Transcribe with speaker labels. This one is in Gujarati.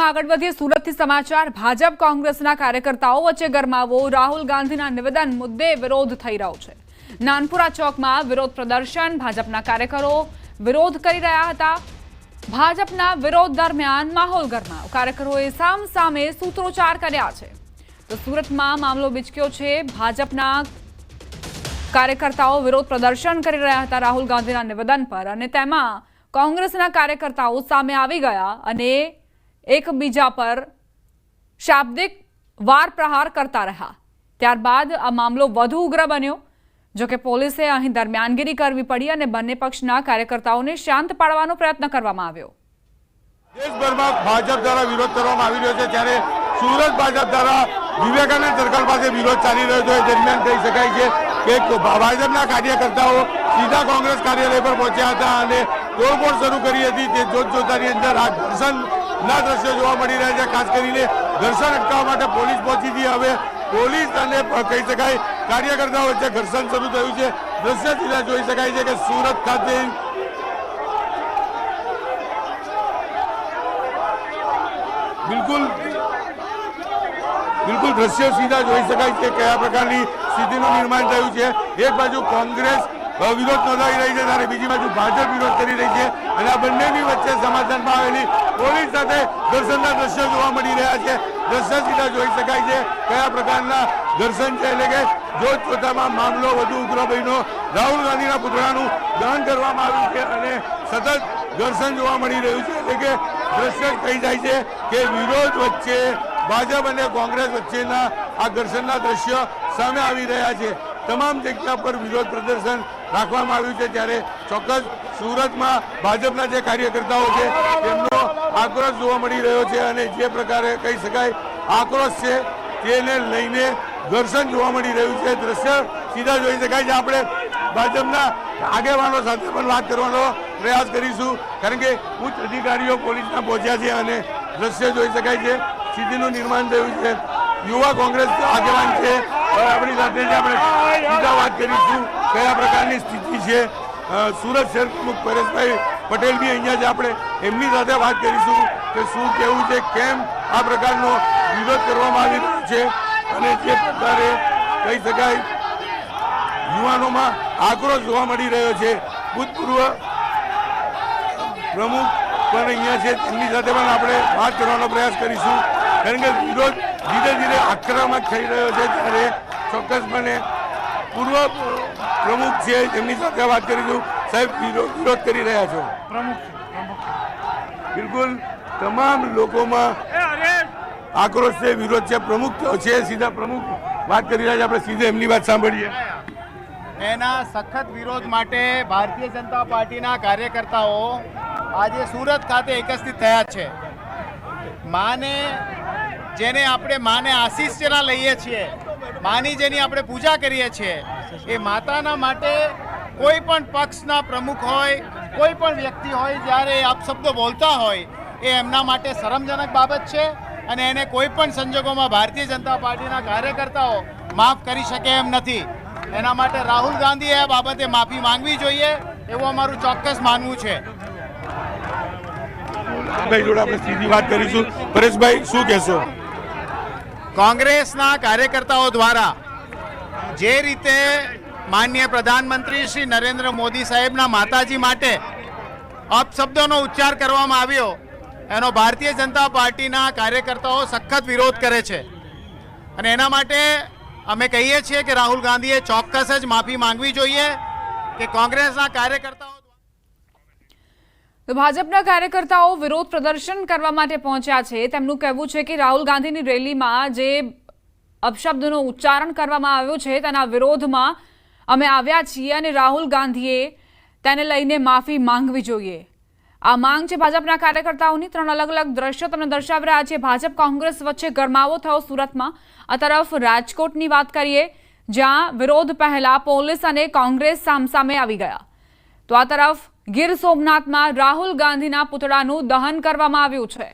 Speaker 1: આગળ વધીએ સુરતથી સમાચાર ભાજપ કોંગ્રેસના કાર્યકર્તાઓ વચ્ચે ગરમાવો રાહુલ ગાંધીના નિવેદન મુદ્દે વિરોધ થઈ રહ્યો છે। નાનપુરા ચોકમાં વિરોધ પ્રદર્શન ભાજપના કાર્યકરો વિરોધ કરી રહ્યા હતા। ભાજપના વિરોધ દરમિયાન માહોલ ગરમાયો। કાર્યકરોએ સામસામે સૂત્રોચ્ચાર કર્યા છે। તો સુરતમાં મામલો બીચક્યો છે। ભાજપના કાર્યકર્તાઓ વિરોધ પ્રદર્શન કરી રહ્યા હતા રાહુલ ગાંધીના નિવેદન પર અને તેમાં કોંગ્રેસના કાર્યકર્તાઓ સામે આવી ગયા અને એકબીજા પર શાબ્દિક વાર પ્રહાર કરતા રહ્યા। ત્યારબાદ આ મામલો વધુ ઉગ્ર બન્યો। જો કે પોલીસે અહીં દરમિયાનગીરી કરવી પડી અને બંને પક્ષના કાર્યકર્તાઓને શાંત પાડવાનો પ્રયત્ન કરવામાં આવ્યો।
Speaker 2: દેશભરમાં ભાજપ દ્વારા વિરોધ કરવામાં આવી રહ્યો છે ત્યારે સુરત ભાજપ દ્વારા વિવેકાનંદ સર્કલ પાસે વિરોધ ચાલી રહ્યો છે। દરમિયાન કહી શકાય છે કે ભાજપના કાર્યકર્તાઓ સીધા કોંગ્રેસ કાર્યાલય પર પહોંચ્યા હતા અને તોડફોડ શરૂ કરી હતી। તે જોતજોતાની અંદર આ ઘર્ષણના દ્રશ્યો જોવા મળી રહ્યા છે। ખાસ કરીને ઘર્ષણ અટકાવવા માટે પોલીસ પહોંચી હતી। હવે પોલીસ અને કહી શકાય કાર્યકર્તાઓ વચ્ચે ઘર્ષણ શરૂ થયું છે। દ્રશ્ય સીધા જોઈ શકાય છે કે સુરત ખાતે બિલકુલ દ્રશ્યો સીધા જોઈ શકાય છે કયા પ્રકારની સ્થિતિનું નિર્માણ થયું છે। એક બાજુ કોંગ્રેસ વિરોધ નોંધાવી રહી છે ત્યારે બીજી બાજુ ભાજપ વિરોધ કરી રહી છે અને આ બંનેની વચ્ચે સમાધાનમાં આવેલી પોલીસ સાથે ઘર્ષણના દ્રશ્યો જોવા મળી રહ્યા છે। દ્રશ્ય સીધા જોઈ શકાય છે કયા પ્રકારના ઘર્ષણ છે એટલે કે જોતજોતામાં મામલો વધુ ઉગ્ર બન્યો। રાહુલ ગાંધીના પુતળાનું દહન કરવામાં આવ્યું છે અને સતત ઘર્ષણ જોવા મળી રહ્યું છે। એટલે કે દ્રશ્ય કહી જાય છે કે વિરોધ વચ્ચે ભાજપ અને કોંગ્રેસ વચ્ચેના આ ઘર્ષણના દ્રશ્યો સામે આવી રહ્યા છે। તમામ જગ્યા પર વિરોધ પ્રદર્શન રાખવામાં આવ્યું છે ત્યારે ચોક્કસ સુરતમાં ભાજપના જે કાર્યકર્તાઓ છે તેમનો આક્રોશ જોવા મળી રહ્યો છે અને જે પ્રકારે કહી શકાય આક્રોશ છે તેને લઈને ઘર્ષણ જોવા મળી રહ્યું છે। દ્રશ્ય સીધા જોઈ શકાય છે। આપણે ભાજપના આગેવાનો સાથે પણ વાત કરવાનો પ્રયાસ કરીશું કારણ કે ઉચ્ચ અધિકારીઓ પોલીસના પહોંચ્યા છે અને દ્રશ્ય જોઈ શકાય છે સ્થિતિનું નિર્માણ થયું છે। યુવા કોંગ્રેસ આગેવાન છે આપણી સાથે જ આપણે સીધા વાત કરીશું કયા પ્રકારની સ્થિતિ છે। સુરત શહેર પ્રમુખ પરેશભાઈ પટેલ બી અહીંયા છે। આપણે એમની સાથે વાત કરીશું કે શું કેવું છે, કેમ આ પ્રકારનો વિરોધ કરવામાં આવી રહ્યો છે અને જે પ્રકારે કહી શકાય યુવાનોમાં આક્રોશ જોવા મળી રહ્યો છે। ભૂતપૂર્વ પ્રમુખ પણ અહીંયા છે તેમની સાથે પણ આપણે વાત કરવાનો પ્રયાસ કરીશું કારણ કે વિરોધ ધીરે ધીરે આક્રમક થઈ રહ્યો છે ત્યારે ચોક્કસપણે પૂર્વ પ્રમુખ છે તેમની સાથે વાત કરીશું। સાહેબ વિરોધ કરી રહ્યા છો? બિલકુલ તમામ લોકોમાં આક્રોશ છે, વિરોધ છે। પ્રમુખ છે સીધા પ્રમુખ વાત કરી રહ્યા છે। આપણે સીધે એમની વાત સાંભળીએ।
Speaker 3: એના સખત વિરોધ માટે ભારતીય જનતા પાર્ટીના કાર્યકર્તાઓ આજે સુરત ખાતે એકત્રિત થયા છે। માને જેને આપણે માને આશીષ જેના લઈએ છીએ, માની જેની આપણે પૂજા કરીએ છીએ, એ માતાના માટે કોઈ પણ પક્ષના પ્રમુખ હોય, કોઈ પણ વ્યક્તિ હોય જ્યારે અપશબ્દો બોલતા હોય એ એમના માટે શરમજનક બાબત છે અને એને કોઈ પણ સંજોગોમાં ભારતીય જનતા પાર્ટીના કાર્યકર્તાઓ માફ કરી શકે એમ નથી। એના માટે રાહુલ ગાંધીએ આ બાબતે માફી માંગવી જોઈએ એવું અમારું ચોક્કસ માનવું છે।
Speaker 2: ભાઈ જોડે આપણે સીધી વાત કરીશું। પરેશભાઈ શું કહેશો?
Speaker 3: કોંગ્રેસના કાર્યકર્તાઓ દ્વારા જે રીતે માનનીય પ્રધાનમંત્રી શ્રી નરેન્દ્ર મોદી સાહેબના માતાજી માટે અપશબ્દોનો ઉચ્ચાર કરવામાં આવ્યો એનો ભારતીય જનતા પાર્ટીના કાર્યકર્તાઓ સખત વિરોધ કરે છે અને એના માટે અમે કહીએ છીએ કે રાહુલ ગાંધીએ ચોક્કસ જ માફી માંગવી જોઈએ કે કોંગ્રેસના કાર્યકર્તાઓ
Speaker 1: તો ભાજપના કાર્યકર્તાઓ વિરોધ પ્રદર્શન કરવા માટે પહોંચ્યા છે। તેમનું કહેવું છે કે રાહુલ ગાંધીની રેલીમાં જે અપશબ્દનો ઉચ્ચારણ કરવામાં આવ્યો છે તેના વિરોધમાં અમે આવ્યા છીએ અને રાહુલ ગાંધીએ તેને લઈને માફી માંગવી જોઈએ। આ માંગ છે ભાજપના કાર્યકર્તાઓની। 3 અલગ અલગ દ્રશ્યો તમને દર્શાવી રહ્યા છે। ભાજપ કોંગ્રેસ વચ્ચે ગરમાવો થયો સુરતમાં। આ તરફ રાજકોટની વાત કરીએ જ્યાં વિરોધ પહેલા પોલીસ અને કોંગ્રેસ સામસામે આવી ગયા। તો આ તરફ ગીર સોમનાથમાં રાહુલ ગાંધીના પુતળાનું દહન કરવામાં આવ્યું છે।